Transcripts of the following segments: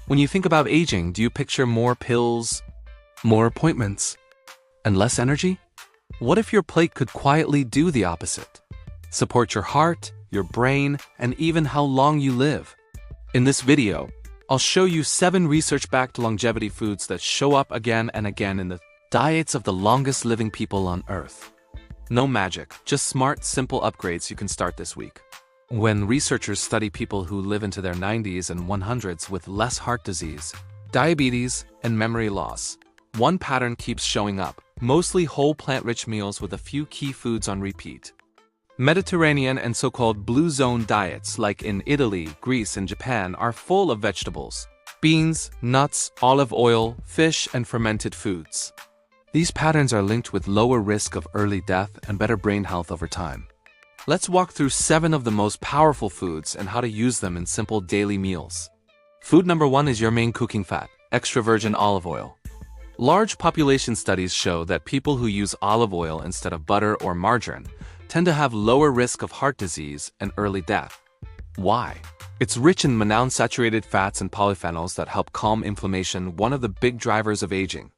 When you think about aging, do you picture more pills, more appointments, and less energy? What if your plate could quietly do the opposite? Support your heart, your brain, and even how long you live. In this video, I'll show you 7 research-backed longevity foods that show up again and again in the diets of the longest living people on Earth. No magic, just smart, simple upgrades you can start this week. When researchers study people who live into their 90s and 100s with less heart disease, diabetes, and memory loss, one pattern keeps showing up: mostly whole plant-rich meals with a few key foods on repeat. Mediterranean and so-called blue zone diets like in Italy, Greece, and Japan are full of vegetables, beans, nuts, olive oil, fish, and fermented foods. These patterns are linked with lower risk of early death and better brain health over time. Let's walk through 7 of the most powerful foods and how to use them in simple daily meals. Food number 1 is your main cooking fat, extra virgin olive oil. Large population studies show that people who use olive oil instead of butter or margarine tend to have lower risk of heart disease and early death. Why? It's rich in monounsaturated fats and polyphenols that help calm inflammation, one of the big drivers of aging.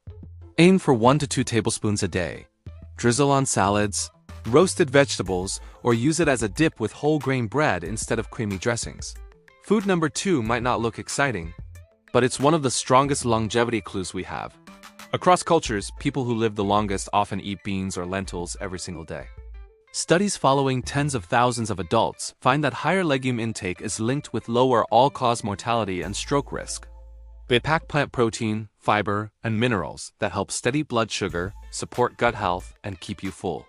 Aim for 1 to 2 tablespoons a day. Drizzle on salads, roasted vegetables, or use it as a dip with whole grain bread instead of creamy dressings. Food number 2 might not look exciting, but it's one of the strongest longevity clues we have. Across cultures, people who live the longest often eat beans or lentils every single day. Studies following tens of thousands of adults find that higher legume intake is linked with lower all-cause mortality and stroke risk. They pack plant protein, fiber, and minerals that help steady blood sugar, support gut health, and keep you full.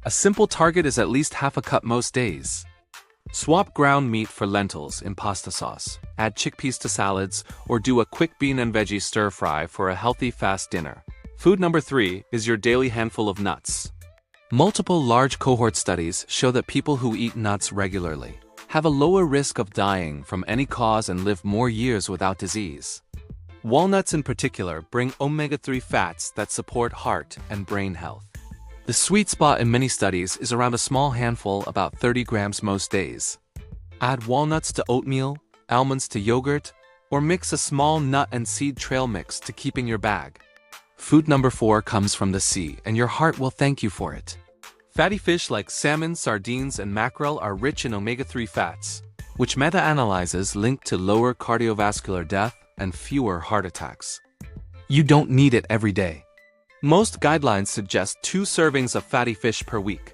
A simple target is at least half a cup most days. Swap ground meat for lentils in pasta sauce, add chickpeas to salads, or do a quick bean and veggie stir-fry for a healthy fast dinner. Food number 3 is your daily handful of nuts. Multiple large cohort studies show that people who eat nuts regularly have a lower risk of dying from any cause and live more years without disease. Walnuts in particular bring omega-3 fats that support heart and brain health. The sweet spot in many studies is around a small handful, about 30 grams most days. Add walnuts to oatmeal, almonds to yogurt, or mix a small nut and seed trail mix to keep in your bag. Food number 4 comes from the sea, and your heart will thank you for it. Fatty fish like salmon, sardines, and mackerel are rich in omega-3 fats, which meta-analyses link to lower cardiovascular death and fewer heart attacks. You don't need it every day. Most guidelines suggest 2 servings of fatty fish per week.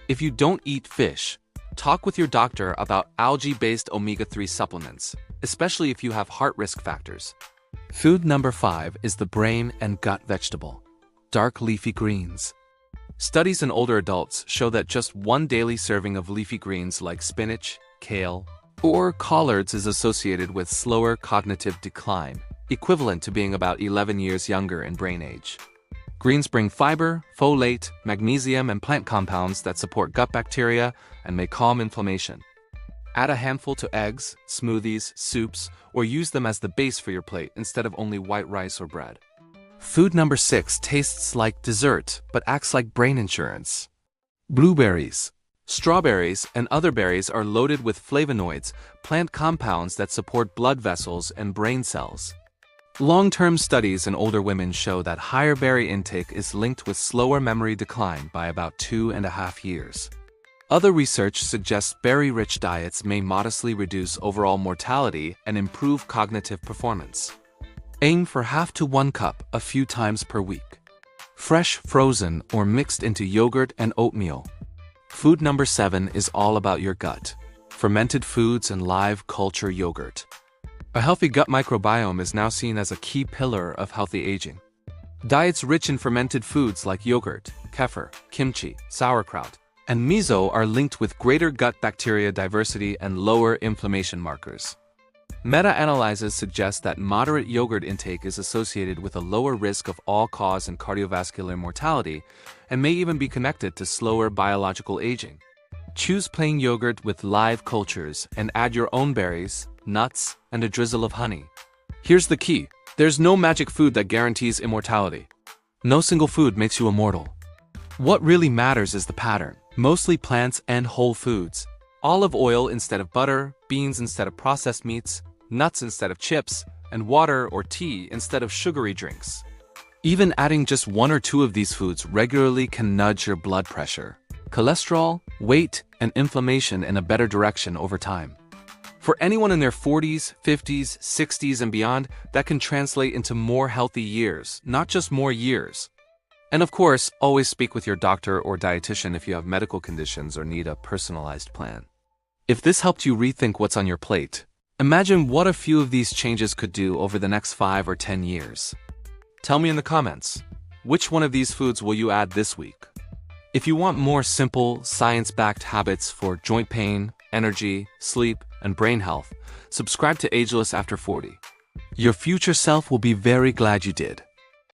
If you don't eat fish, talk with your doctor about algae-based omega-3 supplements, especially if you have heart risk factors. Food number 5 is the brain and gut vegetable: dark leafy greens. Studies in older adults show that just 1 daily serving of leafy greens like spinach, kale, or collards is associated with slower cognitive decline, equivalent to being about 11 years younger in brain age. Greens bring fiber, folate, magnesium, and plant compounds that support gut bacteria and may calm inflammation. Add a handful to eggs, smoothies, soups, or use them as the base for your plate instead of only white rice or bread. Food number 6 tastes like dessert but acts like brain insurance. Blueberries. Strawberries and other berries are loaded with flavonoids, plant compounds that support blood vessels and brain cells. Long-term studies in older women show that higher berry intake is linked with slower memory decline by about 2.5 years. Other research suggests berry-rich diets may modestly reduce overall mortality and improve cognitive performance. Aim for half to 1 cup a few times per week. Fresh, frozen, or mixed into yogurt and oatmeal. Food number 7 is all about your gut: fermented foods and live culture yogurt. A healthy gut microbiome is now seen as a key pillar of healthy aging. Diets rich in fermented foods like yogurt, kefir, kimchi, sauerkraut, and miso are linked with greater gut bacteria diversity and lower inflammation markers. Meta-analyses suggest that moderate yogurt intake is associated with a lower risk of all-cause and cardiovascular mortality and may even be connected to slower biological aging. Choose plain yogurt with live cultures and add your own berries, nuts, and a drizzle of honey. Here's the key: there's no magic food that guarantees immortality. No single food makes you immortal. What really matters is the pattern: mostly plants and whole foods, olive oil instead of butter, beans instead of processed meats, nuts instead of chips, and water or tea instead of sugary drinks. Even adding just 1 or 2 of these foods regularly can nudge your blood pressure, cholesterol, weight, and inflammation in a better direction over time. For anyone in their 40s, 50s, 60s, and beyond, that can translate into more healthy years, not just more years. And of course, always speak with your doctor or dietitian if you have medical conditions or need a personalized plan. If this helped you rethink what's on your plate, imagine what a few of these changes could do over the next 5 or 10 years. Tell me in the comments, which one of these foods will you add this week? If you want more simple, science-backed habits for joint pain, energy, sleep, and brain health, subscribe to Ageless After 40. Your future self will be very glad you did.